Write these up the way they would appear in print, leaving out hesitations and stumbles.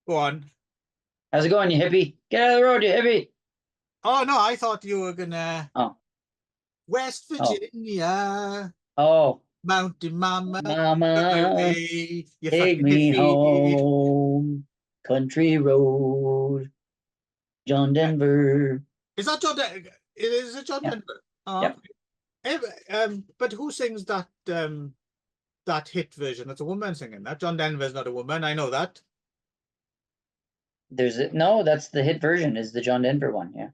Go on. How's it going, you hippie? Get out of the road, you hippie. Oh no, I thought you were gonna Oh, West oh, Virginia, oh. Mountain Mama, my Mama, way. You take fucking me hippie. home. Country road, John Denver. Is that John? Is it John Yeah, Denver? Oh, yep. okay. But who sings that hit version? That's a woman singing that. John Denver's not a woman. I know that. No, that's the hit version, is the John Denver one. Yeah.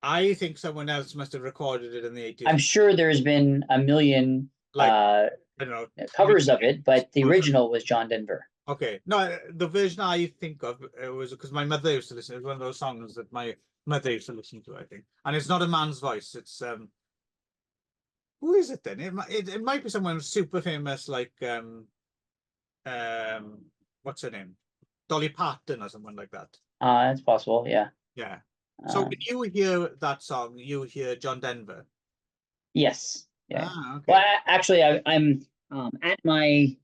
I think someone else must have recorded it in the 80s. I'm sure there's been a million Like, I don't know, Tommy. covers of it, but the original was John Denver. Okay. No, the version I think of was because my mother used to listen. It was one of those songs that my mother used to listen to, I think. And it's not a man's voice. It's who is it then? It might be someone super famous like what's her name? Dolly Parton or someone like that. That's possible. Yeah. Yeah. So Uh, when you hear that song, you hear John Denver. yes. Yeah. Ah, Well, okay. actually, I'm at my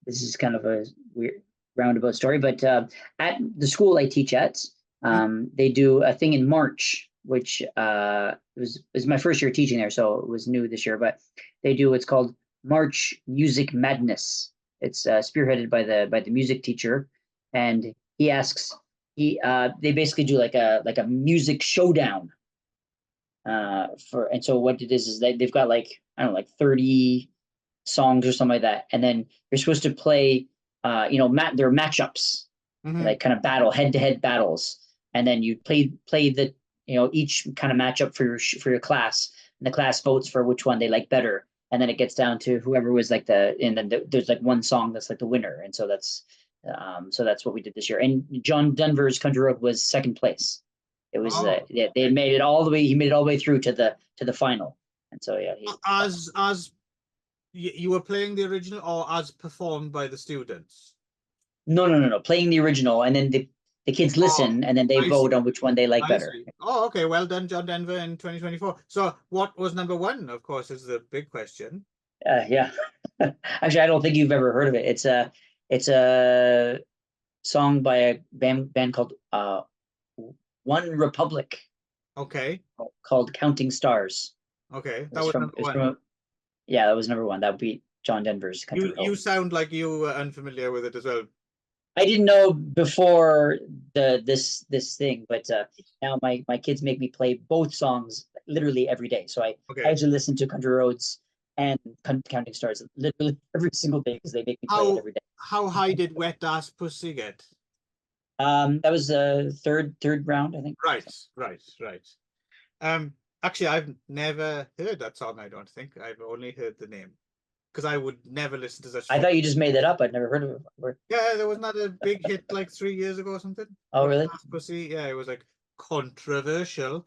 this is kind of a weird roundabout story, but at the school I teach at, Hmm? they do a thing in March, which was my first year teaching there, so it was new this year. But they do what's called March Music Madness. It's spearheaded by the music teacher, and he asks they basically do like a music showdown for and so what it is they've got like I don't know like 30 songs or something like that, and then you're supposed to play there are matchups, Hmm. like kind of head to head battles, and then you play the each kind of matchup for your class, and the class votes for which one they like better, and then it gets down to whoever was like and then there's like one song that's like the winner, and so that's what we did this year. And John Denver's Country Road was second place. It was Oh, yeah, they okay. made it all the way. He made it all the way through to the final, and so yeah, he As you were playing the original or as performed by the students? no, playing the original, and then the kids Oh, listen, and then they I see. vote on which one they like I better. see. Oh, okay. Well done, John Denver in 2024. So what was number one, of course, is the big question. Yeah, actually, I don't think you've ever heard of it. It's a song by a band called One Republic, Okay. called Counting Stars. Okay. It That was was from number it was one. from yeah, that was number one. That would be John Denver's Country You Road. sound like you were unfamiliar with it as well. I didn't know before this thing, but now my kids make me play both songs literally every day. So I Okay. actually listen to Country Roads and Counting Stars literally every single day because they make me play it How every day. how high did Wet Ass Pussy get? That was the third round, I think. Right, right, right. Actually, I've never heard that song, I don't think. I've only heard the name. Because I would never listen to such I fuck. thought you just made that up. I'd never heard of it before. Yeah, there was not a big hit like 3 years ago or something. Oh, Wet really? Ass Pussy. Yeah, it was like controversial.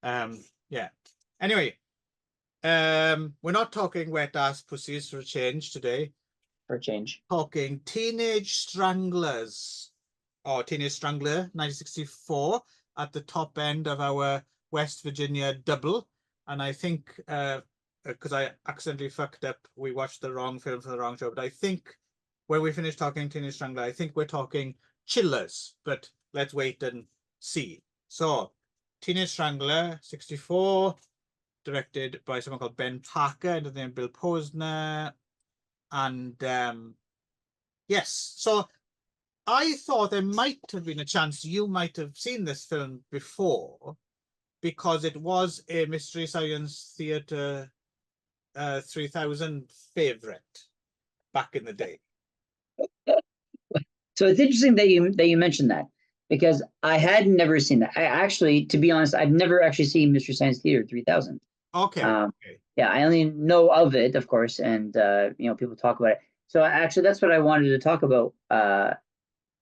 Yeah. Anyway, we're not talking wet ass pussies for a change today. For a change. Talking Teenage Stranglers or Teenage Strangler 1964 at the top end of our West Virginia double. And I think because I accidentally fucked up, we watched the wrong film for the wrong show. But I think when we finish talking Teenage Strangler, I think we're talking Chillers. But let's wait and see. So, Teenage Strangler 64, directed by someone called Ben Parker, and the name Bill Posner. And yes, so I thought there might have been a chance you might have seen this film before because it was a Mystery Science Theater 3000 favorite back in the day. So it's interesting that you mentioned that because I had never seen that. I actually, to be honest, I've never actually seen Mystery Science Theater 3000. Okay, Um, okay. yeah, I only know of it, of course, and people talk about it. So actually, that's what I wanted to talk about.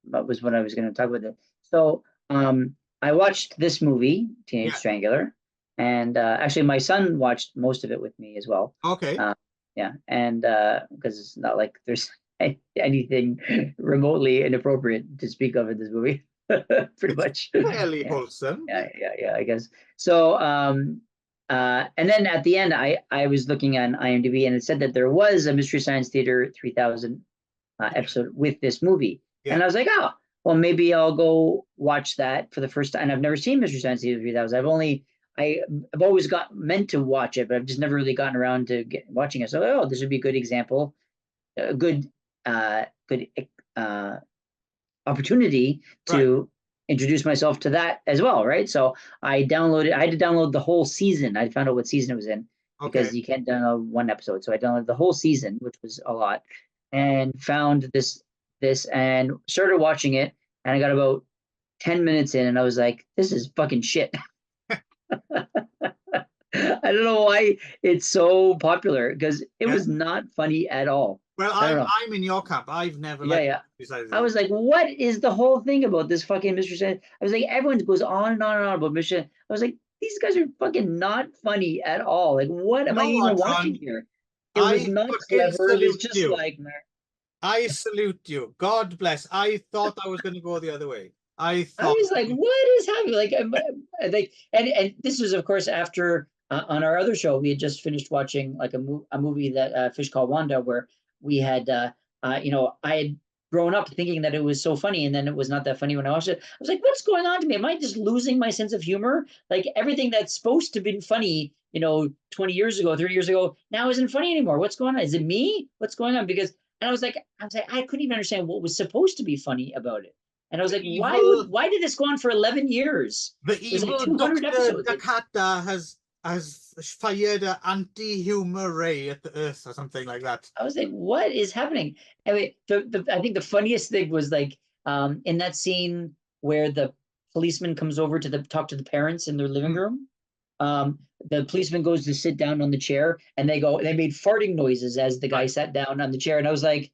What was what I was going to talk about. So I watched this movie, Teenage Yeah, Strangler, and actually, my son watched most of it with me as well. okay. Uh, yeah, and because it's not like there's anything remotely inappropriate to speak of in this movie, pretty It's much. fairly Yeah, wholesome. yeah, I guess. So, and then at the end, I was looking on IMDb, and it said that there was a Mystery Science Theater 3000 Yeah. episode with this movie. And I was like, oh, well, maybe I'll go watch that for the first time. And I've never seen Mystery Science Theater 3000. I've always got meant to watch it, but I've just never really gotten around to watching it. So, oh, this would be a good example, a good opportunity to introduce myself to that as well, right? So I had to download the whole season. I found out what season it was in because you can't download one episode. So I downloaded the whole season, which was a lot, and found this and started watching it. And I got about 10 minutes in and I was like, this is fucking shit. I don't know why it's so popular because it was not funny at all. Well, I'm in your camp. I've never I was like, what is the whole thing about this fucking Mr. Science? I was like, everyone goes on and on and on about Mr. I was like, these guys are fucking not funny at all. Like, what am I even watching here? It was not clever. It was just like, I salute you. God bless. I thought I was going to go the other way. I was like, what is happening? Like, and this was, of course, after on our other show, we had just finished watching like a movie that Fish Called Wanda, where we had, I had grown up thinking that it was so funny, and then it was not that funny when I watched it. I was like, what's going on to me? Am I just losing my sense of humor? Like everything that's supposed to have been funny, 20 years ago, 30 years ago, now isn't funny anymore. What's going on? Is it me? What's going on? Because, and I was like, I couldn't even understand what was supposed to be funny about it. And I was like, why did this go on for 11 years? The evil Dr. Dakata has fired an anti-humor ray at the Earth or something like that. I was like, what is happening? Anyway, I think the funniest thing was like in that scene where the policeman comes over to talk to the parents in their living room. The policeman goes to sit down on the chair, and they made farting noises as the guy sat down on the chair, and I was like,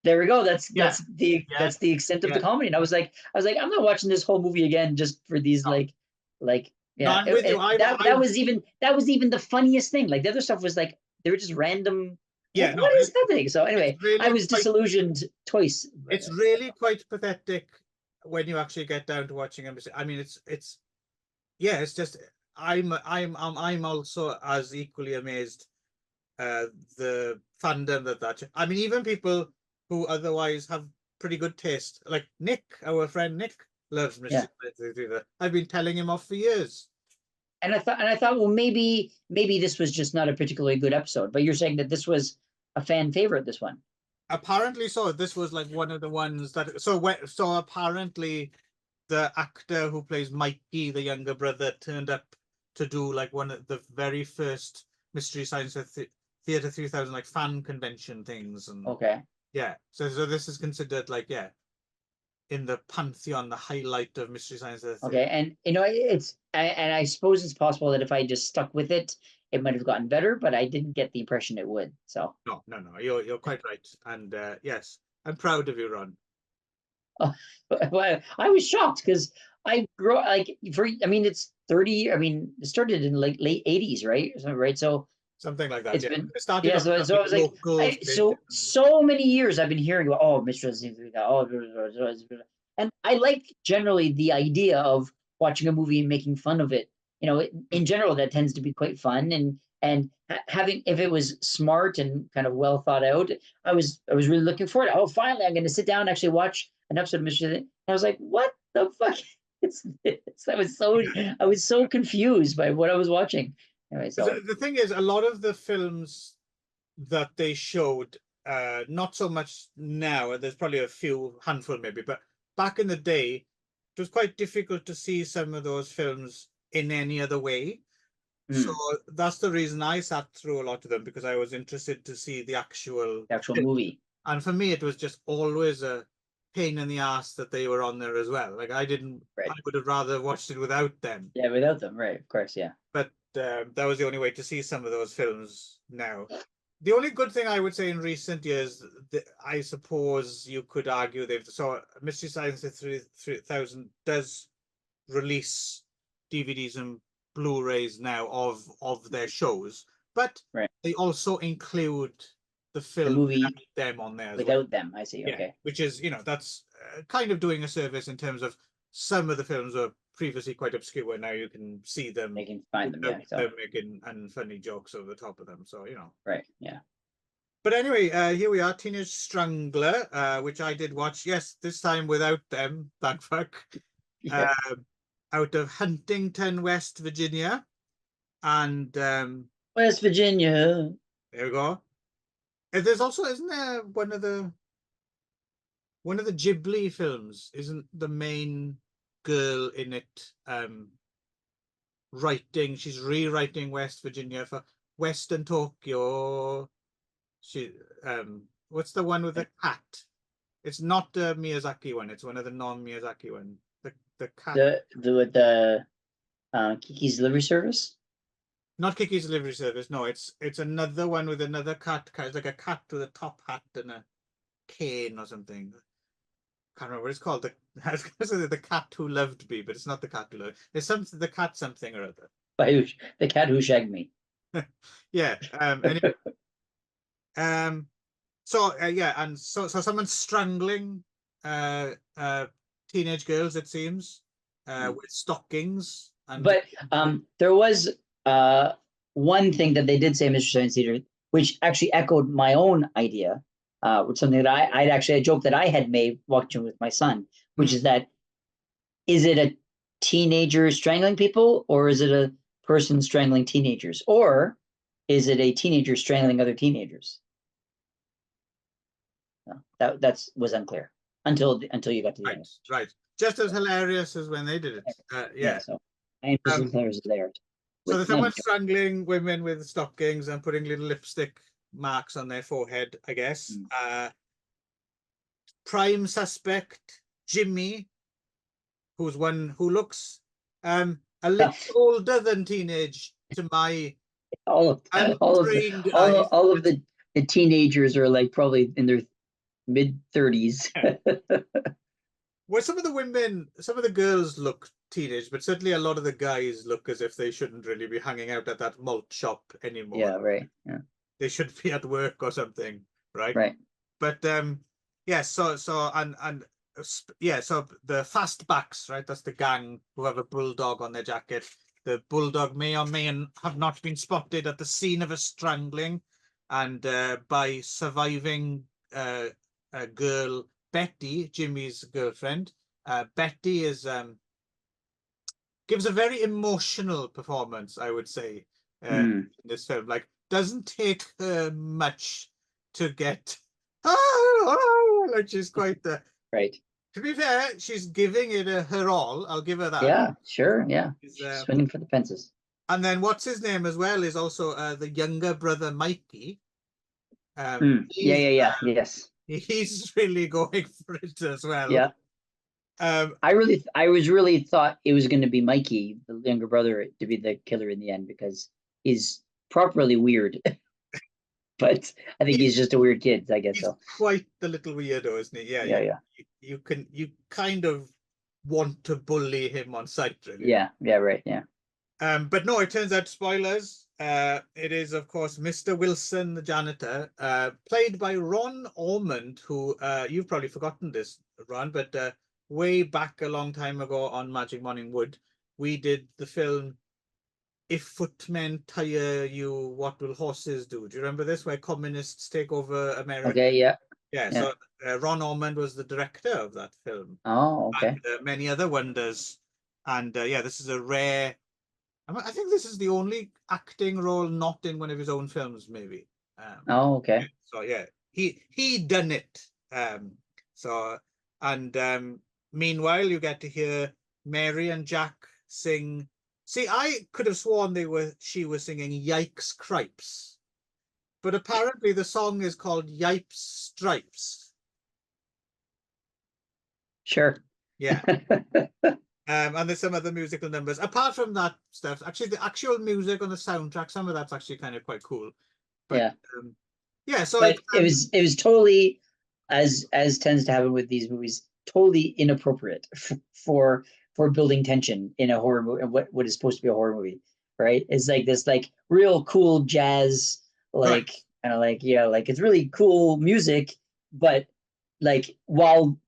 there we go. That's the extent of the comedy. And I was like, I'm not watching this whole movie again just for these that was even the funniest thing. Like the other stuff was like they were just random. What is happening? So anyway, really I was disillusioned twice. It's really quite pathetic when you actually get down to watching them. I mean, it's just I'm also as equally amazed the fandom that I mean, even people who otherwise have pretty good taste, like Nick, our friend Nick, loves Mr. Science. I've been telling him off for years. And I thought, well, maybe this was just not a particularly good episode. But you're saying that this was a fan favorite. This one. Apparently, so this was like one of the ones that. So apparently, the actor who plays Mikey, the younger brother, turned up to do like one of the very first Mystery Science Theater 3000 like fan convention things. And yeah, so this is considered like in the pantheon, the highlight of Mystery Science Theater. Okay, and it's and I suppose it's possible that if I just stuck with it, it might have gotten better, but I didn't get the impression it would. So no, you're quite right, and yes, I'm proud of you, Ron. Well, I was shocked because I grew like it's 30. I mean, it started in like late 80s, right? So something like that. It's been so I was like, so many years I've been hearing about Mystery Science, and I like generally the idea of watching a movie and making fun of it. In general, that tends to be quite fun, and having, if it was smart and kind of well thought out, I was really looking forward to. Oh, finally, I'm going to sit down and actually watch an episode of Mystery Science. I was like, what the fuck? I was so confused by what I was watching. Anyway, so the thing is, a lot of the films that they showed, not so much now, there's probably a handful maybe, but back in the day, it was quite difficult to see some of those films in any other way. So that's the reason I sat through a lot of them, because I was interested to see the actual movie. And for me, it was just always a pain in the ass that they were on there as well. Like I would have rather watched it without them. Yeah, without them, right? Of course, yeah. But that was the only way to see some of those films now. The only good thing I would say in recent years, I suppose you could argue Mystery Science 3000 does release DVDs and Blu-rays now of their shows, but they also include the movie them on there without them. I see. Okay, which is that's kind of doing a service in terms of some of the films were previously quite obscure. Now you can see them. They can find them. They're making and funny jokes over the top of them. So Right. Yeah. But anyway, here we are, Teenage Strangler, which I did watch. Yes, this time without them, thank fuck. Yeah. Out of Huntington, West Virginia, and West Virginia. there we go. There's also, isn't there one of the Ghibli films? Isn't the main girl in it writing? She's rewriting West Virginia for Western Tokyo. She what's the one with the cat? It's not the Miyazaki one. It's one of the non-Miyazaki one. The cat, The Kiki's Delivery Service. not Kiki's Delivery Service. No, it's another one with another cat. It's like a cat with a top hat and a cane or something. Can't remember what it's called. I was gonna say the cat who loved me, but it's not the cat who loved. It's the cat something or other. The cat who shagged me. Yeah. Anyway, so yeah, and so someone's strangling teenage girls, it seems, with stockings. And But there was one thing that they did say, Mr. Science Theater, which actually echoed my own idea, which something that I'd actually a joke that I had made watching with my son, which is that is it a teenager strangling people, or is it a person strangling teenagers, or is it a teenager strangling other teenagers? That was unclear until you got to the end. right. Just as hilarious as when they did it. Yeah. So I am there. So there's someone strangling women with stockings and putting little lipstick marks on their forehead, I guess. Prime suspect, Jimmy, who's one who looks a little older than teenage to my all of the teenagers are like probably in their mid-30s. Well, some of the girls look teenage, but certainly a lot of the guys look as if they shouldn't really be hanging out at that malt shop anymore. Yeah, right. Yeah. They should be at work or something, right? Right. But yeah, so yeah, so the fastbacks, right? That's the gang who have a bulldog on their jacket. The bulldog may or may have not been spotted at the scene of a strangling, and by surviving a girl, Betty, Jimmy's girlfriend. Betty is gives a very emotional performance, I would say, in this film. Like, doesn't take her much to get like she's quite right. To be fair, she's giving it her all. I'll give her that. Yeah, sure. Yeah, she's swinging for the fences. And then what's his name as well is also the younger brother, Mikey. Yes. He's really going for it as well. Yeah. I really thought it was going to be Mikey, the younger brother, to be the killer in the end, because he's properly weird. But I think he's just a weird kid, I guess. He's so. Quite the little weirdo, isn't he? Yeah. You kind of want to bully him on sight, really. Yeah, right, yeah. But no, it turns out, spoilers, it is, of course, Mr. Wilson, the janitor, played by Ron Ormond, who, you've probably forgotten this, Ron, but way back a long time ago on Magic Morning Wood, we did the film If Footmen Tire You, What Will Horses Do? Do you remember this, where communists take over America? Okay, yeah. So Ron Ormond was the director of that film. Oh, okay. And many other wonders. And yeah, this is a rare... I think this is the only acting role not in one of his own films, maybe. Oh, okay. So yeah, he done it. Meanwhile, you get to hear Mary and Jack sing. See, I could have sworn she was singing Yikes Cripes, but apparently the song is called Yipes Stripes. Sure. Yeah. And there's some other musical numbers. Apart from that stuff, actually, the actual music on the soundtrack, some of that's actually kind of quite cool. But, so but it was totally, as tends to happen with these movies, totally inappropriate for building tension in a horror movie, what is supposed to be a horror movie, right? It's like this real cool jazz, kind of it's really cool music, but while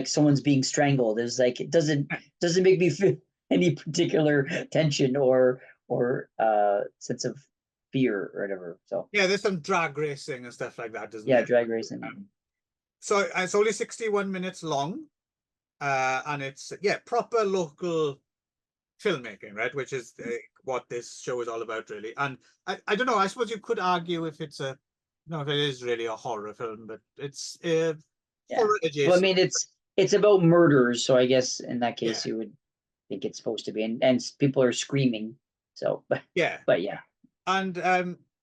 someone's being strangled, it's it doesn't make me feel any particular tension or sense of fear or whatever. So Yeah, there's some drag racing and stuff like that, isn't yeah, there? drag racing. So it's only 61 minutes long, and it's proper local filmmaking, right? Which is what this show is all about, really. And I don't know. I suppose you could argue if it's a no, if it is really a horror film, but it's Yeah. horror Well, I adjacent. mean, it's about murders, so I guess in that Yeah, case you would think it's supposed to be, and people are screaming. So, yeah, but yeah, and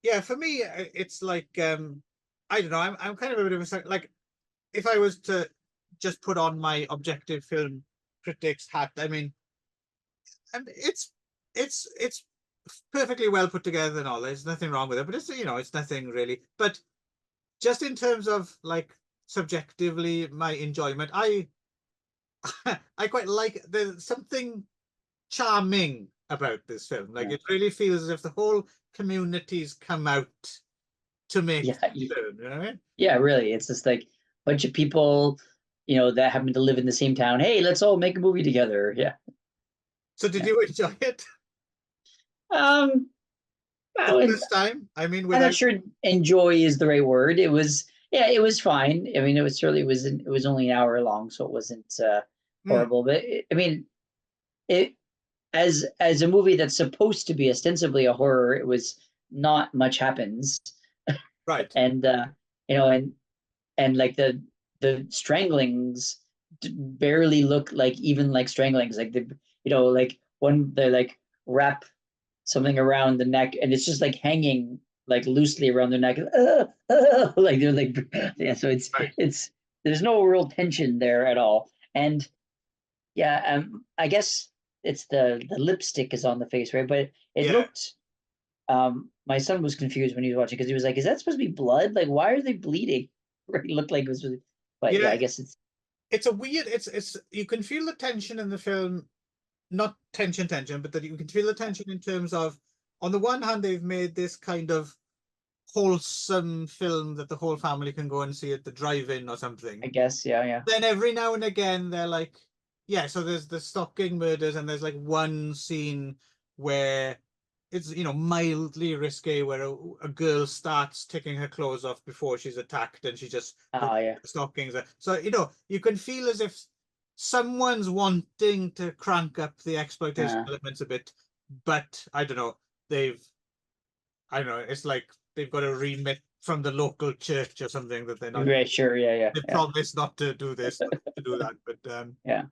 yeah. For me, it's like I don't know. I'm kind of a bit of a like if I was to just put on my objective film critics hat. I mean, and it's perfectly well put together and all. There's nothing wrong with it, but it's it's nothing really. But just in terms of like subjectively my enjoyment, I I quite like there's something charming about this film. Like yeah, it really feels as if the whole community's come out to make yeah, the film, you know what I mean? yeah. Really, it's just like a bunch of people, that happen to live in the same town. Hey, let's all make a movie together. Yeah, So did yeah. you enjoy it Um, I the would, first time? I mean, I'm not without sure enjoy is the right word. It was, yeah, it was fine. I mean, it was only an hour long, so it wasn't Hmm, horrible. But I mean, it as a movie that's supposed to be ostensibly a horror, it was not much happens, right. and you know, and like the stranglings barely look like even like stranglings. Like like one they like wrap something around the neck, and it's just like hanging like loosely around their neck, like they're like yeah. So Right. it's there's no real tension there at all, and yeah, I guess it's the lipstick is on the face, right? But it Yeah. looked. My son was confused when he was watching because he was like, "Is that supposed to be blood? Like, why are they bleeding?" Right? It looked like it was, but yeah, Yeah. I guess it's It's a weird, it's you can feel the tension in the film, not tension, but that you can feel the tension in terms of, on the one hand, they've made this kind of wholesome film that the whole family can go and see at the drive-in or I something. guess yeah, yeah, Then every now and again they're like, yeah, so there's the stalking murders, and there's like one scene where it's mildly risque, where a girl starts taking her clothes off before she's attacked, and she just puts oh yeah, the stockings. So you can feel as if someone's wanting to crank up the exploitation uh, elements a bit, but I don't know. I don't know. It's like they've got a remit from the local church or something that they're not. right, sure, yeah, yeah, They yeah, promise not to do this, not to do that. yeah,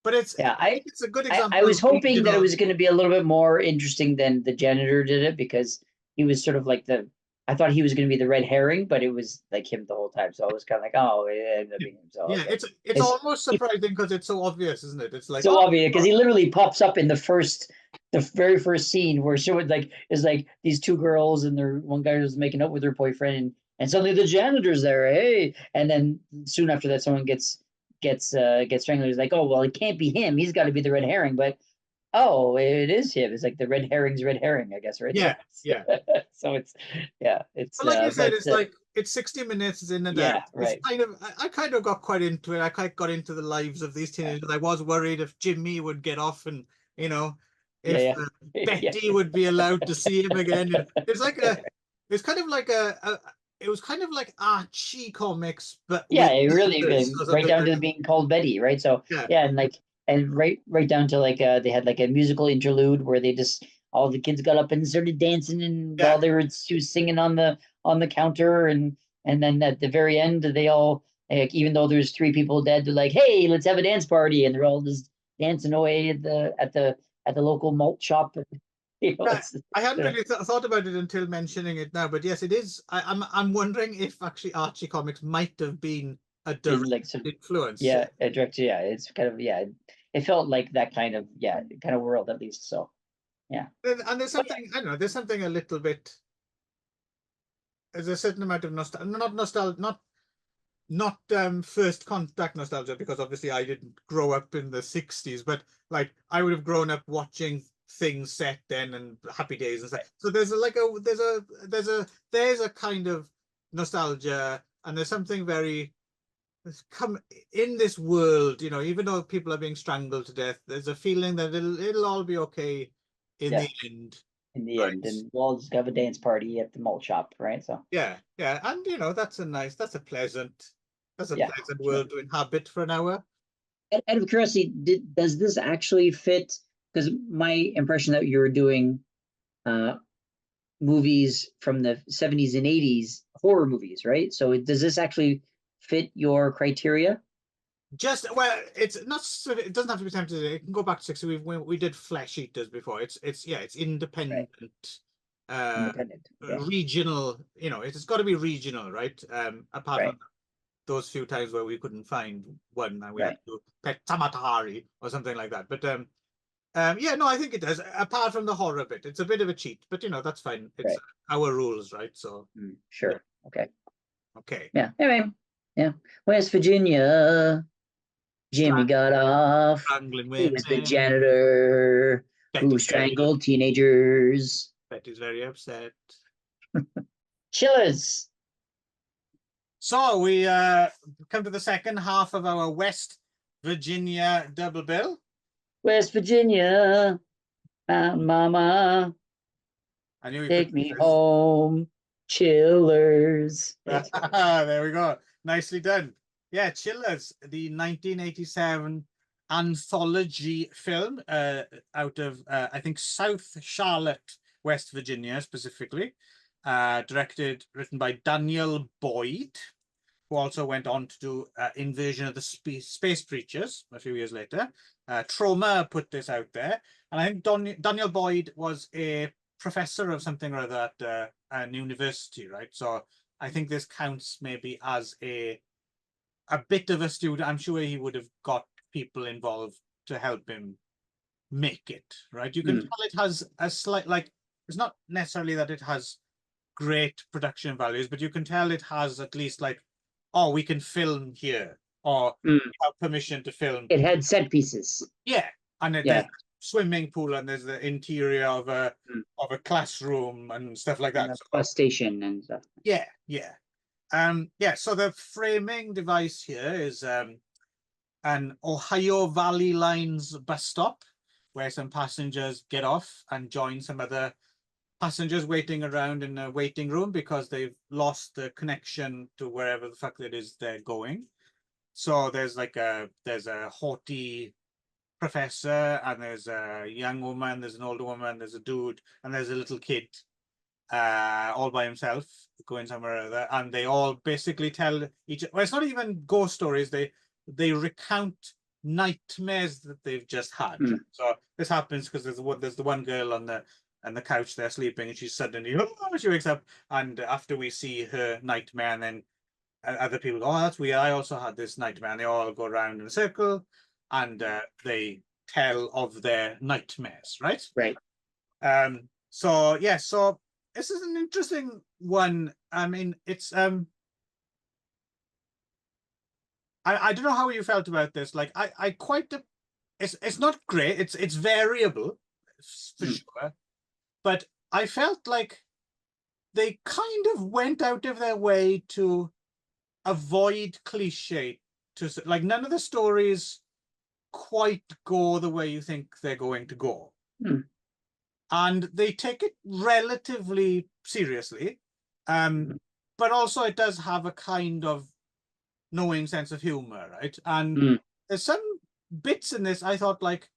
But yeah. I think it's a good I example was of hoping that it regional. was going to be a little bit more interesting than the janitor did it because he was sort of like the. I thought he was going to be the red herring, but it was like him the whole time. So I was kind of like, oh, it ended up being him. So Yeah, okay, it's it's almost surprising because it's so obvious, isn't it? It's like, so oh, obvious because he literally pops up in the very first scene where she would like is like these two girls and their one guy was making up with her boyfriend and suddenly the janitor's there, hey, and then soon after that someone gets strangled. He's like, oh well, it can't be him. He's got to be the red herring, but oh, it is him. It's like the red herring's red herring, I guess, right? yeah, yeah. So it's yeah, it's But like you said, but it's like it's 60 minutes, it's in and out. yeah, It's right. kind of I kind of got quite into it. I quite got into the lives of these Yeah, teenagers. I was worried if Jimmy would get off, and if yeah, yeah, Betty would be allowed to see him again. It's like it's kind of like it was kind of like Archie comics, but yeah, with it really sisters or right something down like to that. being called Betty, right? So Yeah, yeah, and like and right down to like they had like a musical interlude where they just all the kids got up and started dancing and yeah. while she was singing on the counter and then at the very end they all like even though there's three people dead they're like hey let's have a dance party and they're all just dancing away at the local malt shop. Yeah, It's I hadn't really thought about it until mentioning it now, but yes, it is. I'm wondering if actually Archie comics might have been a is direct like some influence. yeah a director yeah it's kind of yeah it felt like that kind of yeah kind of world at least so yeah And there's but yeah something I don't know. There's something a little bit. There's a certain amount of nostalgia, not nostalgia, not first contact nostalgia, because obviously I didn't grow up in the 60s, but like I would have grown up watching things set then and Happy Days and stuff. So there's a like a there's a kind of nostalgia, and there's something very come in this world, even though people are being strangled to death, there's a feeling that it'll all be okay in yeah the end. in the Right. end, and we'll just have a dance party at the malt shop, right? So Yeah, yeah, and that's a pleasant, yeah, sure. world to inhabit for an hour. Out of curiosity, does this actually fit? Because my impression that you were doing uh, movies from the 70s and 80s, horror movies, right? So does this actually fit your criteria? Just well, it's not. It doesn't have to be time today. It can go back to 60. We did Flesh Eaters before. It's Right, independent, uh, independent. Okay, regional. It's got to be regional, right? Apart right, from those few times where we couldn't find one and we had right, to do Pet Tamatahari or something like that. But yeah, no, I think it does. Apart from the horror bit, it's a bit of a cheat, but that's fine. It's right. our rules, right? So yeah, Sure. Okay. okay. Yeah. Anyway, yeah. West Virginia. Jimmy got off. Strangling He was the women. janitor who Betty's strangled teenagers. very upset. Chillers. So we come to the second half of our West Virginia double bill. West Virginia. Mountain Mama. I knew you could Take do me this. home. Chillers. Yes. There we go. Nicely done. Yeah, Chillers, the 1987 anthology film out of, I think, South Charlotte, West Virginia, specifically. Written by Daniel Boyd, who also went on to do Invasion of the Space Preachers a few years later. Trauma put this out there. And I think Daniel Boyd was a professor of something or other at an university, right? So I think this counts maybe as a bit of a student. I'm sure he would have got people involved to help him make it, right? You can tell it has a slight, like, it's not necessarily that it has great production values, but you can tell it has at least like, oh, we can film here, or we have permission to film. It had set pieces. Yeah, and there's Yeah. a swimming pool, and there's the interior of a classroom and stuff like that. And a bus station and stuff. Yeah, yeah. Yeah, so the framing device here is an Ohio Valley Lines bus stop where some passengers get off and join some other passengers waiting around in a waiting room because they've lost the connection to wherever the fuck it is they're going. So there's a haughty professor, and there's a young woman, there's an older woman, there's a dude, and there's a little kid, all by himself, going somewhere or other, and they all basically tell each. Well, it's not even ghost stories. They recount nightmares that they've just had. So this happens because there's the one girl on the couch there sleeping, and she's suddenly she wakes up, and after we see her nightmare, and then other people go, oh, that's weird, I also had this nightmare, and they all go around in a circle and they tell of their nightmares, right? Right. So yeah, so this is an interesting one. I mean, it's I don't know how you felt about this. Like I quite it's not great. It's variable for sure, but I felt like they kind of went out of their way to avoid cliche. Like none of the stories quite go the way you think they're going to go, and they take it relatively seriously, but also it does have a kind of knowing sense of humor, right? And there's some bits in this I thought like,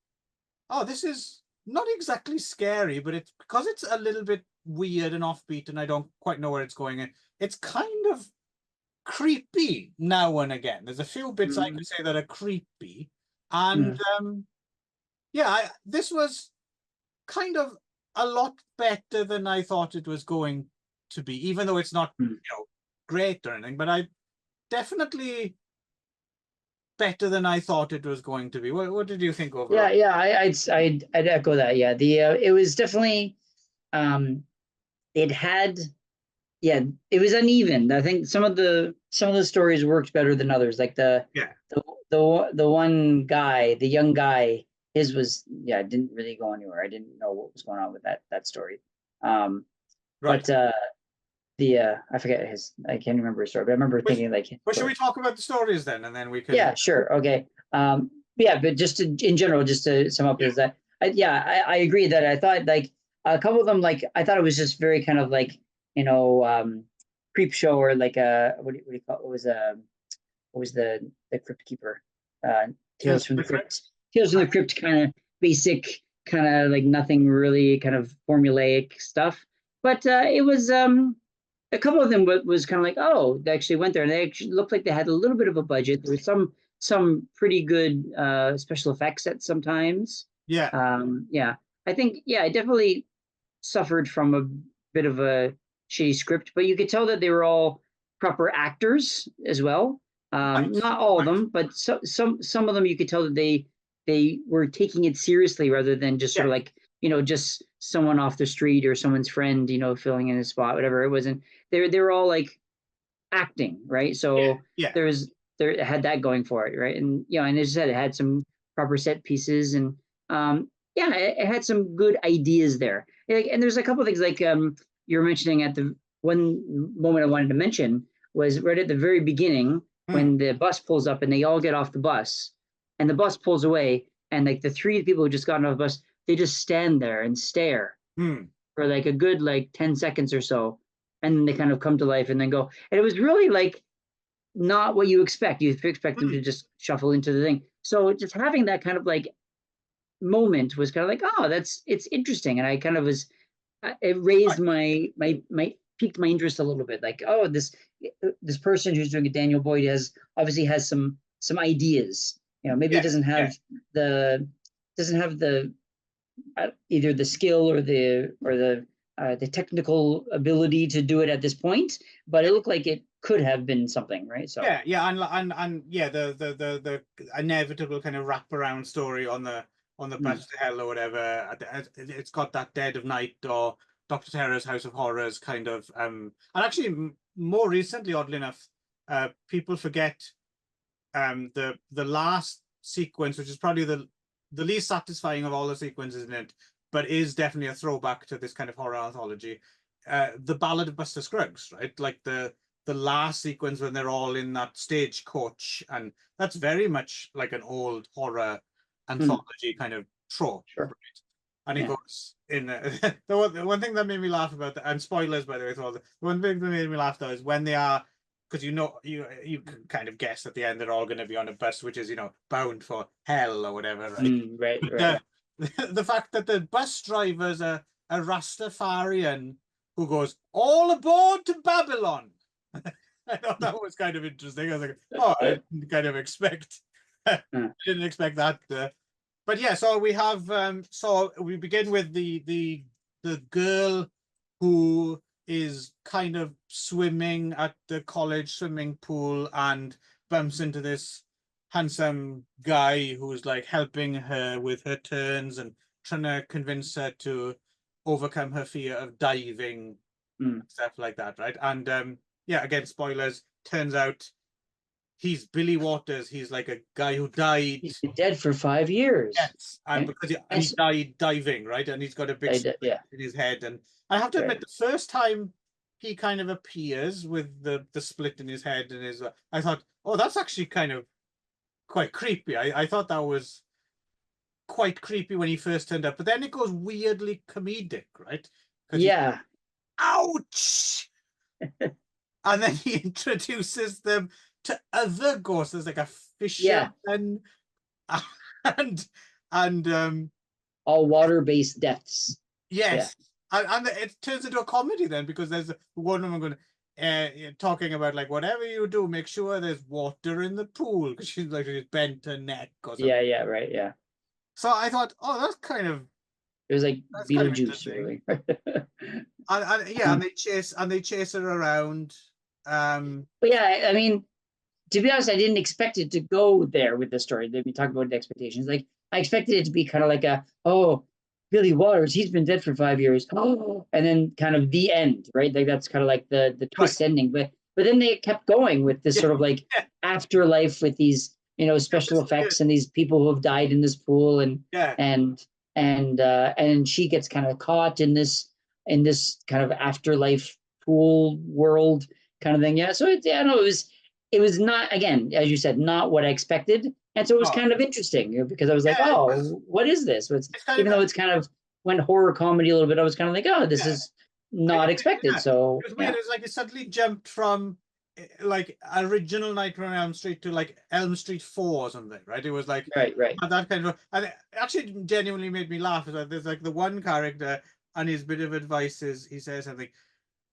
oh, this is not exactly scary, but it's because it's a little bit weird and offbeat and I don't quite know where it's going. It's kind of creepy now and again. There's a few bits I could say that are creepy. And yeah, this was kind of a lot better than I thought it was going to be, even though it's not great or anything, but I definitely better than I thought it was going to be. What did you think overall? Yeah, I'd echo that. Yeah, it was definitely it had it was uneven. I think some of the stories worked better than others. Like the one guy, the young guy, his was it didn't really go anywhere. I didn't know what was going on with that story. Right. But I forget I can't remember his story, but I remember thinking like. Well, should we talk about the stories then, and then we can? Yeah, sure. Okay. But just in general, just to sum up, is that I agree that I thought like a couple of them, like I thought it was just very kind of like, creep show, or like what do you call it? What was the Crypt Keeper? Tales from the Crypt. Tales from the Crypt, kind of basic, kind of like nothing really kind of formulaic stuff. But it was a couple of them was kind of like, oh, they actually went there, and they actually looked like they had a little bit of a budget. There was some pretty good special effects at sometimes. Yeah. Yeah, I think, yeah, I definitely suffered from a bit of a shitty script, but you could tell that they were all proper actors as well. Right. Not all of Right. them, but some of them you could tell that they were taking it seriously, rather than just sort of like, just someone off the street or someone's friend, filling in a spot, whatever. It wasn't. They were all like acting, right? So Yeah. there had that going for it, right? And and as I said, it had some proper set pieces, and yeah, it had some good ideas there. And there's a couple of things, like you were mentioning at the one moment I wanted to mention was right at the very beginning, when the bus pulls up and they all get off the bus, and the bus pulls away, and like the three people who just got off the bus, they just stand there and stare for like a good 10 seconds or so, and then they kind of come to life and then go. And it was really like not what you expect. You expect them to just shuffle into the thing. So just having that kind of like moment was kind of like, oh, it's interesting. And I kind of was, it raised my piqued my interest a little bit. Like, oh, this person who's doing it, Daniel Boyd, obviously has some ideas. Maybe he doesn't have the either the skill or the technical ability to do it at this point, but it looked like it could have been something, right? So and yeah, the inevitable kind of wraparound story on the bus to hell or whatever. It's got that Dead of Night or Dr. Terror's House of Horrors kind of and actually more recently, oddly enough, people forget the last sequence, which is probably the least satisfying of all the sequences in it, but is definitely a throwback to this kind of horror anthology. The Ballad of Buster Scruggs, right? Like the last sequence when they're all in that stagecoach, and that's very much like an old horror anthology kind of trope. Sure. Right? And it goes in the one thing that made me laugh about that, and spoilers by the way, the one thing that made me laugh though is when they are, because you can kind of guess at the end they're all going to be on a bus which is bound for hell or whatever, right? Right. The fact that the bus driver's a Rastafarian who goes, all aboard to Babylon. I thought that was kind of interesting. I was like, oh, I didn't kind of expect didn't expect that. But yeah, so we have so we begin with the girl who is kind of swimming at the college swimming pool and bumps into this handsome guy who's like helping her with her turns and trying to convince her to overcome her fear of diving, stuff like that, right? And yeah, again, spoilers, turns out he's Billy Waters. He's like a guy who died. He's been dead for 5 years. Yes, and because he died diving, right? And he's got a big split in his head. And I have to admit, the first time he kind of appears with the split in his head and his, I thought, oh, that's actually kind of quite creepy. I thought that was quite creepy when he first turned up, but then it goes weirdly comedic, right? Yeah. Ouch! And then he introduces them to other ghosts. There's like a fisherman and all water-based deaths. Yes. And it turns into a comedy then, because there's one woman going talking about like, whatever you do, make sure there's water in the pool, because she's bent her neck or something. Yeah, right, yeah. So I thought, oh, that's kind of, it was like Beetlejuice, really. and they chase her around. But yeah, I mean, to be honest, I didn't expect it to go there with the story. They'd be talking about the expectations. Like, I expected it to be kind of like Billy Waters, he's been dead for 5 years. Oh, and then kind of the end, right? Like that's kind of like the twist ending. But then they kept going with this sort of like afterlife with these, special effects and these people who have died in this pool, and she gets kind of caught in this kind of afterlife pool world kind of thing. Yeah. So it was not, again, as you said, not what I expected. And so it was kind of interesting, because I was like, oh, what is this? Even though it's kind of went horror comedy a little bit, I was kind of like, oh, this Yeah. is not expected. Yeah. So It was yeah, weird. It's like it suddenly jumped from like original Nightmare on Elm Street to like Elm Street 4 or something, right? It was like right. that kind of, and it actually genuinely made me laugh. There's like the one character, and his bit of advice is he says something,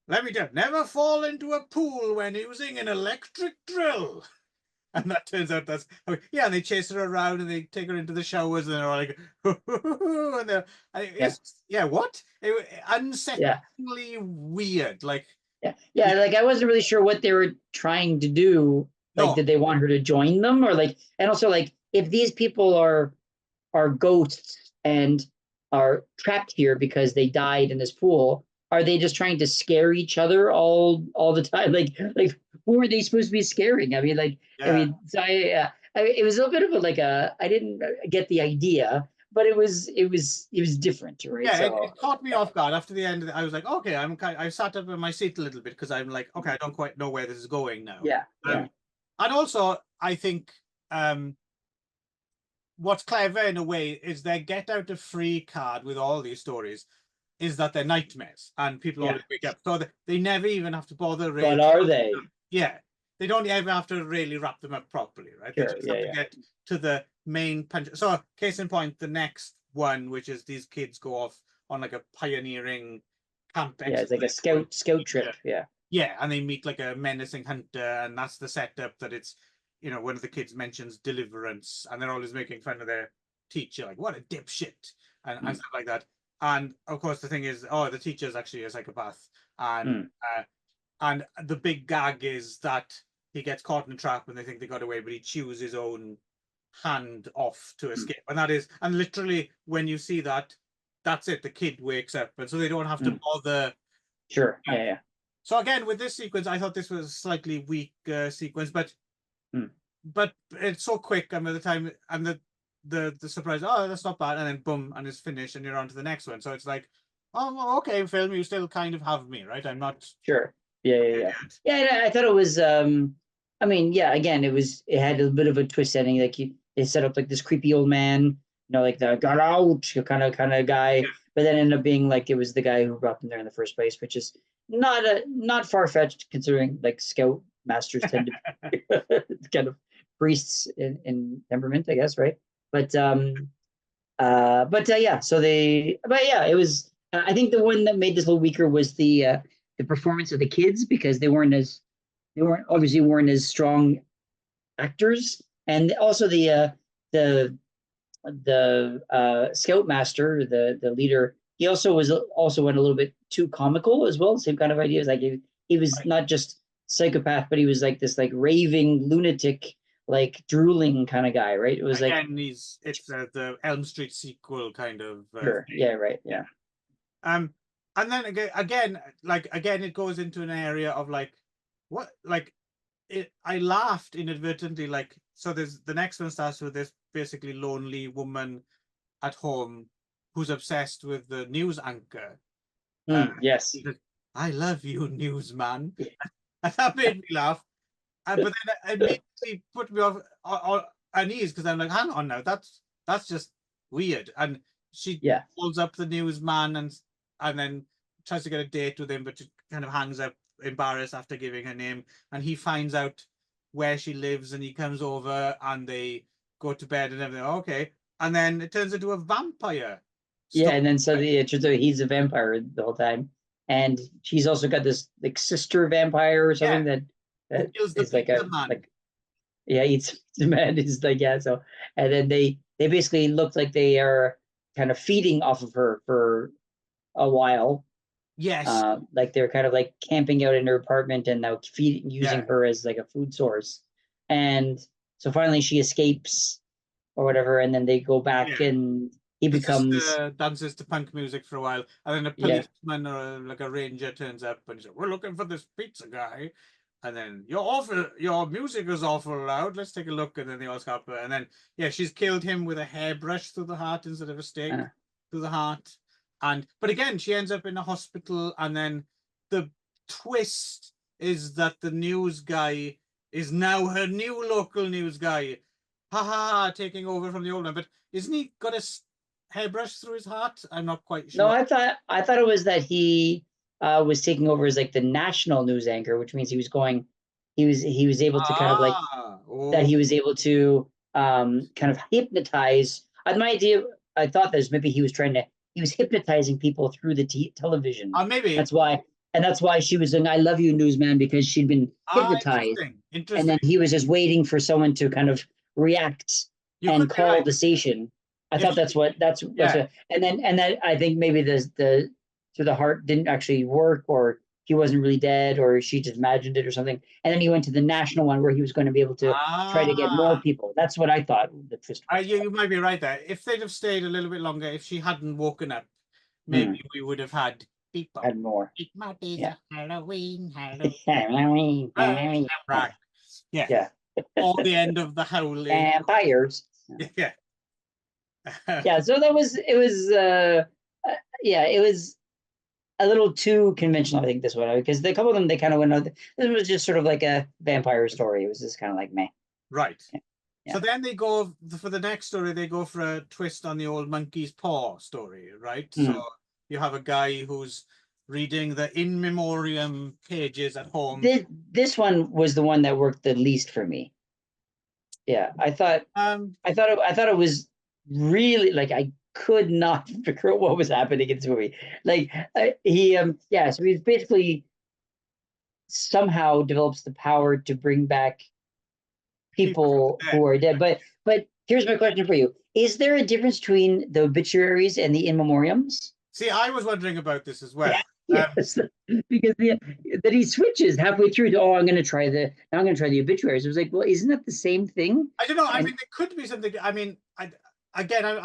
let me tell you, never fall into a pool when using an electric drill. And that turns out that's yeah, and they chase her around and they take her into the showers and they're all like, and they're, Yeah, yeah, what? yeah. Unsettlingly weird. Like, Yeah. Like I wasn't really sure what they were trying to do. Like, no, did they want her to join them, or like, and also like, if these people are ghosts and are trapped here because they died in this pool, are they just trying to scare each other all the time? Like who are they supposed to be scaring? I mean, like, I yeah. mean, so it was a little bit of a like a I didn't get the idea, but it was different, right? Yeah, So it caught me yeah, off guard. After the end, I was like, okay, I sat up in my seat a little bit because I'm like, okay, I don't quite know where this is going now. yeah. And also I think um what's clever in a way is their get out of free card with all these stories is that they're nightmares and people Yeah. always wake up. So they never even have to bother But really. are they? Yeah, they don't ever have to really wrap them up properly, right? They Sure. just have to Yeah. get to the main punch. So, case in point, the next one, which is these kids go off on like a pioneering camp Yeah. It's like a expedition. scout Yeah, trip. Yeah. yeah, and they meet like a menacing hunter, and that's the setup that it's, one of the kids mentions deliverance, and they're always making fun of their teacher, like, what a dipshit, and Mm, stuff like that. And of course, the thing is, oh, the teacher is actually a psychopath, and mm, and the big gag is that he gets caught in a trap and they think they got away, but he chews his own hand off to mm, escape. And that is, and literally when you see that, that's it. The kid wakes up, and so they don't have to mm. bother. Sure. Yeah. So again, with this sequence, I thought this was a slightly weak sequence, Mm. but it's so quick, and by the time and the surprise, oh, that's not bad, and then boom, and it's finished, and you're on to the next one. So it's like, oh, okay, film, you still kind of have me, right? I'm not Sure. Yeah. yet. Yeah, and I thought it was I mean, yeah, again, it had a bit of a twist ending. Like they set up like this creepy old man, like the got out kind of guy, but then ended up being like it was the guy who brought them there in the first place, which is not far-fetched considering like scout masters tend to be kind of priests in temperament, I guess, right? But yeah, but yeah, it was. I think the one that made this a little weaker was the performance of the kids because they weren't as strong actors, and also the scoutmaster, the leader, he also went a little bit too comical as well. Same kind of ideas. Like he was not just psychopath, but he was like this like raving lunatic, like drooling kind of guy, right? It was like Again, it's the Elm Street sequel kind of sure, thing. yeah, right, yeah. Um, and then again, it goes into an area of like, what, like, I laughed inadvertently. Like, so there's the next one starts with this basically lonely woman at home who's obsessed with the news anchor. Uh, Yes. I love you, newsman. And that made me laugh. But then it immediately put me on unease because I'm like, hang on now, that's just weird. And she Yeah. calls up the newsman and then tries to get a date with him, but she kind of hangs up, embarrassed after giving her name. And he finds out where she lives, and he comes over, and they go to bed and everything. Okay, and then it turns into a vampire Yeah, story. and then suddenly it turns out he's a vampire the whole time, and she's also got this like sister vampire or Yeah, something that who that kills the is like a pizza man? like yeah eats the man is like yeah so and then they basically look like they are kind of feeding off of her for a while, Yes, like they're kind of like camping out in her apartment and now feeding using yeah, her as like a food source, and so finally she escapes or whatever, and then they go back yeah. and he The becomes sister dances to punk music for a while, and then a yeah. policeman or like a ranger turns up and says, "We're looking for this pizza guy." And then your music is awful loud. Let's take a look. And then they all stop. And then yeah, she's killed him with a hairbrush through the heart instead of a stake Uh, through the heart. And but again, she ends up in a hospital. And then the twist is that the news guy is now her new local news guy. Ha ha ha, taking over from the old one. But isn't he got a hairbrush through his heart? I'm not quite No, sure. I thought it was that he was taking over as like the national news anchor, which means he was able to kind of like that Oh, he was able to kind of hypnotize. My idea, I thought that maybe he was hypnotizing people through the television. maybe. That's why, and that's why she was saying, "I love you, newsman," because she'd been hypnotized, Interesting. and Interesting. then he was just waiting for someone to kind of react You and could be call right. the station. I If thought that's yeah. what, and then I think maybe the through the heart didn't actually work, or he wasn't really dead, or she just imagined it or something. And then he went to the national one where he was going to be able to try to get more Ah, people. That's what I thought the twist was. you might be right there. If they'd have stayed a little bit longer, if she hadn't woken up, maybe Hmm, we would have had people. had more. It's my days Yeah. of Halloween, Halloween. Right. Yeah. Yeah. Or the end of the howling. Vampires. Yeah. Yeah. So that was it was yeah, it was a little too conventional, I think, this one, because the couple of them they kind of went. This was just sort of like a vampire story. It was just kind of like meh. Right. Yeah. So Yeah. then they go for the next story, they go for a twist on the old monkey's paw story, right? Hmm. So you have a guy who's reading the in memoriam pages at home. This one was the one that worked the least for me. Yeah, I thought it was really like I could not figure out what was happening in this movie. Like yeah, so he's basically somehow develops the power to bring back people from people the dead. who are dead. But here's my question for you: is there a difference between the obituaries and the in memoriams? See, I was wondering about this as well. Yes, because that he switches halfway through to, oh, I'm going to try the obituaries. It was like, well, isn't that the same thing? I don't know. I And mean, there could be something. I mean, I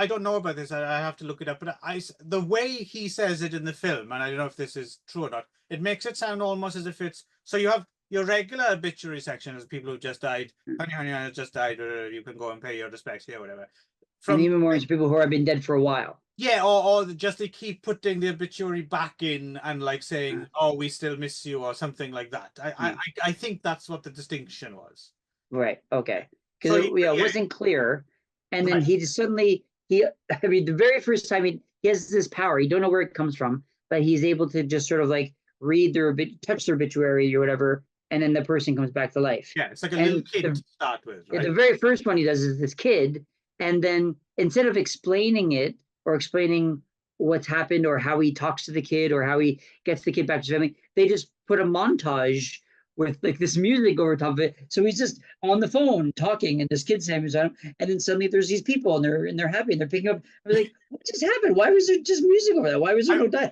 don't know about this. I have to look it up. But the way he says it in the film, and I don't know if this is true or not, it makes it sound almost as if it's so you have your regular obituary section as people who just died, honey, has just died, or you can go and pay your respects here, whatever. and From the memoriams of people who have been dead for a while. yeah, or just they keep putting the obituary back in and like saying, "Oh, we still miss you" or something like that. I think that's what the distinction was. Right. Okay. So Because yeah, it wasn't clear, and then right, he just suddenly he. I mean, the very first time he has this power, you don't know where it comes from, but he's able to just sort of like read their touch their obituary or whatever, and then the person comes back to life. yeah, it's like a little And kid to start with, right? the very first one he does is this kid, and then instead of explaining it or explaining what's happened or how he talks to the kid or how he gets the kid back to his family, they just put a montage with like this music over top of it. So he's just on the phone talking, and this kid's name is on him, and then suddenly there's these people, and they're happy, and they're picking up. I was like, what just happened? Why was there just music over there? Why was there I, no death?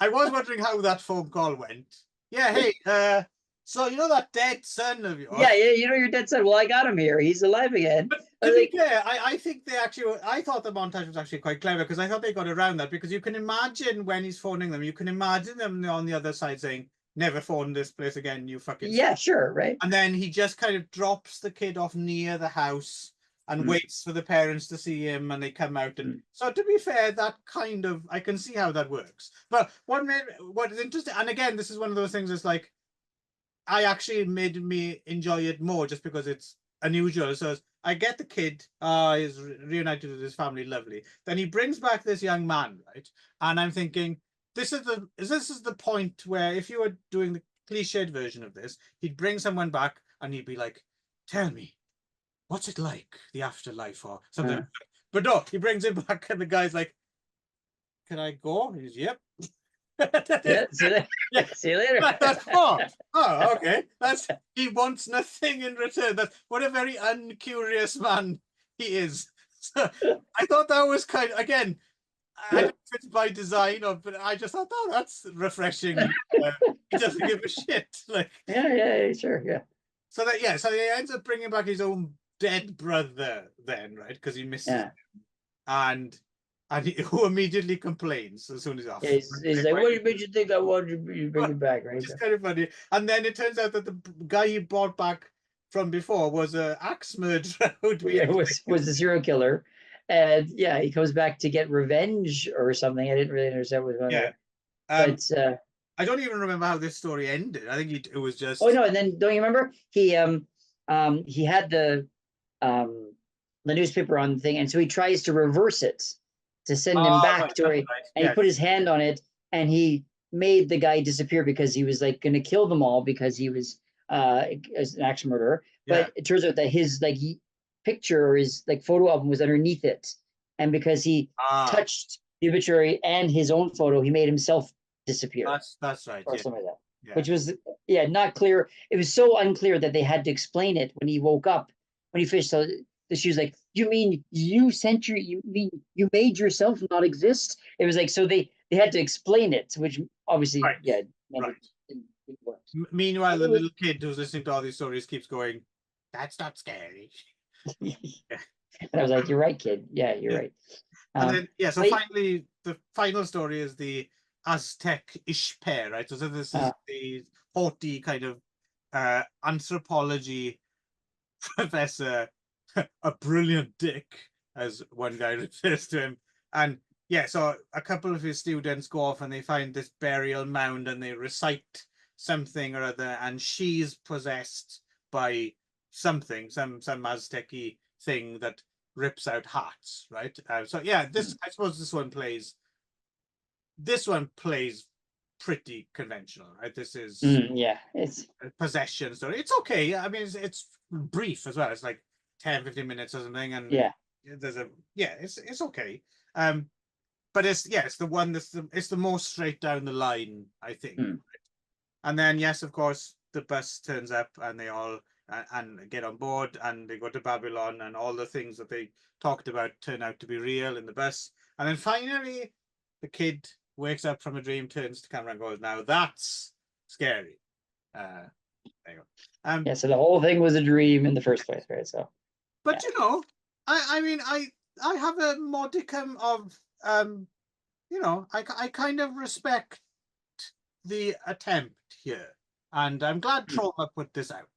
I was wondering how that phone call went. Yeah, hey, so you know that dead son of yours? Yeah, you know your dad said, well, I got him here. He's alive again. But I to was be like, fair, I think they actually, I thought the montage was actually quite clever because I thought they got around that because you can imagine when he's phoning them, you can imagine them on the other side saying, never phone this place again, you fucking. yeah, sure, right. And then he just kind of drops the kid off near the house and waits for the parents to see him and they come out. And so to be fair, that kind of, I can see how that works. But what is interesting, and again, this is one of those things that's like, I actually made me enjoy it more just because it's unusual. So I get the kid, he's reunited with his family, lovely. Then he brings back this young man, right? And I'm thinking, this is the point where if you were doing the cliched version of this, he'd bring someone back and he'd be like, tell me, what's it like, the afterlife or something? But no, he brings him back and the guy's like, can I go? He's yep. Yeah, Yeah. see you later. Oh, okay. He wants nothing in return. What a very uncurious man he is. So I thought that was kind of, again, I don't know if it's by design or, but I just thought, oh, that's refreshing. He doesn't give a shit. Like, yeah, sure, yeah. so he ends up bringing back his own dead brother then, right? Because he misses him. And who immediately complains as soon as he's off. Yeah, he's like, what made you think I wanted to bring it back, right? It's kind of funny. And then it turns out that the guy he brought back from before was an axe murderer. Was the serial killer. And yeah, he comes back to get revenge or something. I didn't really understand what was going on. But I don't even remember how this story ended. I think it was just. Oh no! And then don't you remember he had the newspaper on the thing, and so he tries to reverse it. to send him Oh, back right, to that's where, right. and he put his hand on it, and he made the guy disappear because he was like going to kill them all because he was as an action murderer. Yeah. But it turns out that his picture or his photo album was underneath it, and because he touched the obituary and his own photo, he made himself disappear. That's right. Or Yeah. something like that. Yeah. Which was not clear. It was so unclear that they had to explain it when he woke up, when he fished. So she was like, "You mean you made yourself not exist?" It was like, so they had to explain it, which obviously Right. never Right. didn't work. Meanwhile, the little kid who's listening to all these stories keeps going, "That's not scary." And I was like, "You're right, kid. Yeah, you're right." And then so but- finally, the final story is the Aztec-ish pair, right? So this is the haughty kind of anthropology professor, a brilliant dick, as one guy refers to him. And so a couple of his students go off and they find this burial mound and they recite something or other, and she's possessed by something, some Aztec-y thing that rips out hearts, right? So yeah, I suppose this one plays pretty conventional, right? This is it's a possession story. It's okay. I mean, it's brief as well. It's like 10-15 minutes or something, and there's it's okay. But it's the one it's the most straight down the line, I think. And then yes, of course, the bus turns up and they all and get on board and they go to Babylon, and all the things that they talked about turn out to be real in the bus. And then finally, the kid wakes up from a dream, turns to camera and goes, "Now that's scary." There you go. So the whole thing was a dream in the first place, right? So, but I mean, I have a modicum of I kind of respect the attempt here, and I'm glad Trauma put this out.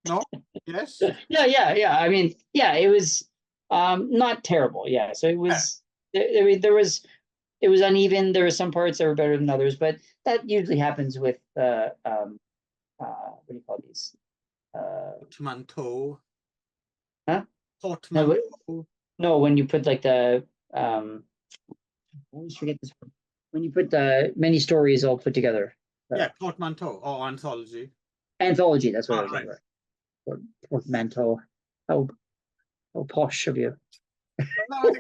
No? Yes? Yeah. I mean, it was not terrible. Yeah. So it was, I mean, it was uneven. There were some parts that were better than others, but that usually happens with what do you call these? Portmanteau. Huh? Portmanteau. No, when you put like the I always forget this one. When you put the many stories all put together. Portmanteau or anthology. Anthology, that's what I was looking for. Portmanteau. How posh of you. No.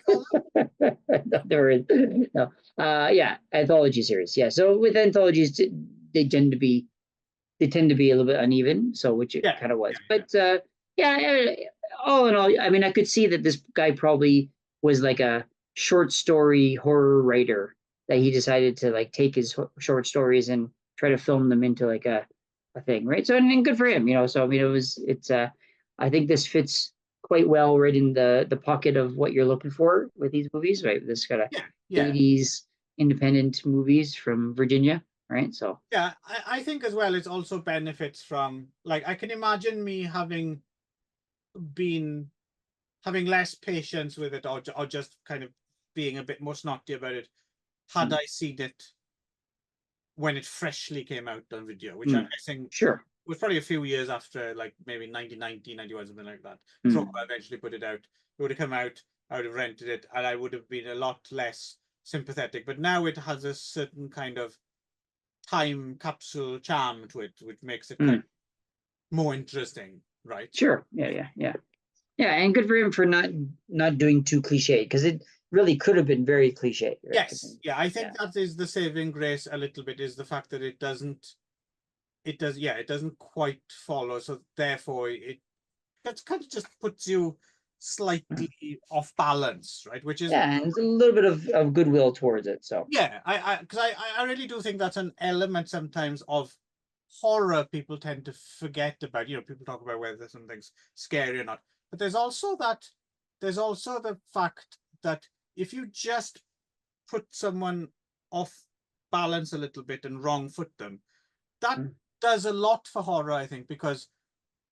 Anthology series. Yeah. So with anthologies, they tend to be a little bit uneven. So which it kind of was. But all in all, I mean, I could see that this guy probably was like a short story horror writer, that he decided to like take his short stories and try to film them into like a thing, right? So and good for him, So I mean, I think this fits quite well right in the pocket of what you're looking for with these movies, right? This kind of 80s independent movies from Virginia, right? So I think as well, it also benefits from, like, I can imagine me having less patience with it, or just kind of being a bit more snotty about it had I seen it when it freshly came out on video, which I'm guessing was probably a few years after, like maybe 1990, 91, something like that. Trauma eventually put it out. It would have come out, I would have rented it, and I would have been a lot less sympathetic. But now it has a certain kind of time capsule charm to it, which makes it kind of more interesting, right? Sure. Yeah, and good for him for not doing too cliche, because it really could have been very cliche. Right? Yes, I think that is the saving grace a little bit, is the fact that it doesn't quite follow, so therefore it kind of just puts you slightly off balance, right? Which is and it's a little bit of goodwill towards it. So because I really do think that's an element sometimes of horror people tend to forget about. People talk about whether something's scary or not, but there's also the fact that if you just put someone off balance a little bit and wrong foot them, that does a lot for horror, I think, because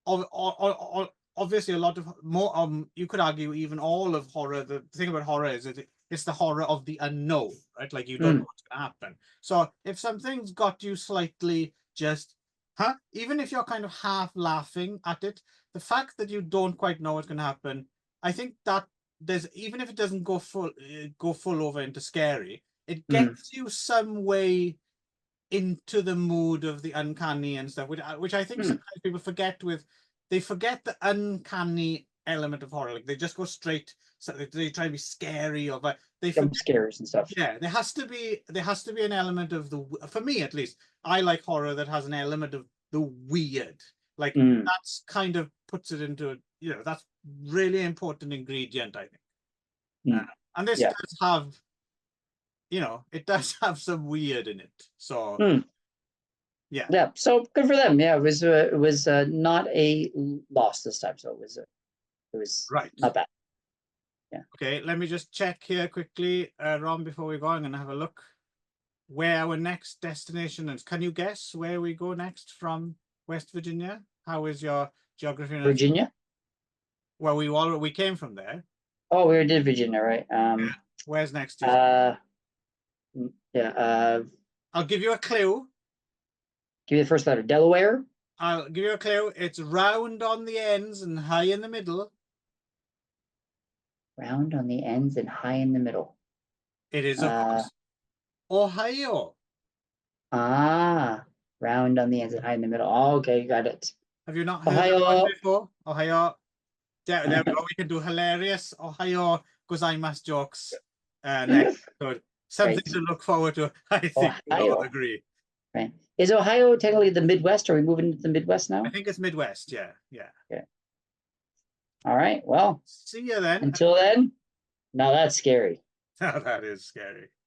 obviously a lot of more you could argue even all of horror, the thing about horror is that it's the horror of the unknown, right? Like, you don't know what's going to happen. So if something's got you slightly just even if you're kind of half laughing at it, the fact that you don't quite know what's going to happen I think that there's, even if it doesn't go full over into scary, it Mm. gets you some way into the mood of the uncanny and stuff, which I think sometimes people forget they forget the uncanny element of horror. Like they just go straight, so they try to be scary, or but they Jump forget, scares and stuff. yeah, there has to be an element of the, for me at least, I like horror that has an element of the weird. Like that's kind of puts it into, that's really important ingredient, I think. And this Yeah. does have, it does have some weird in it. So yeah. Yeah. So good for them. Yeah, it was not a loss this time. So it was Right. not bad. Yeah. Okay, let me just check here quickly, Ron, before we go. I'm going to have a look where our next destination is. Can you guess where we go next from West Virginia? How is your geography? Virginia? Well, we came from there. Oh, we did Virginia, right? Yeah. Where's next? Yeah. I'll give you a clue. Give me the first letter. Delaware? I'll give you a clue. It's round on the ends and high in the middle. Round on the ends and high in the middle. It is, of course, Ohio. Ah, round on the ends and high in the middle. Oh, okay, got it. Have you not heard that one before? Ohio. There we go. We can do hilarious Ohio gozaimasu jokes next episode. Something to look forward to. I think we'll all agree. Right. Is Ohio technically the Midwest? Are we moving into the Midwest now? I think it's Midwest. Yeah. Okay. All right. Well, see you then. Until then, now that's scary. That is scary.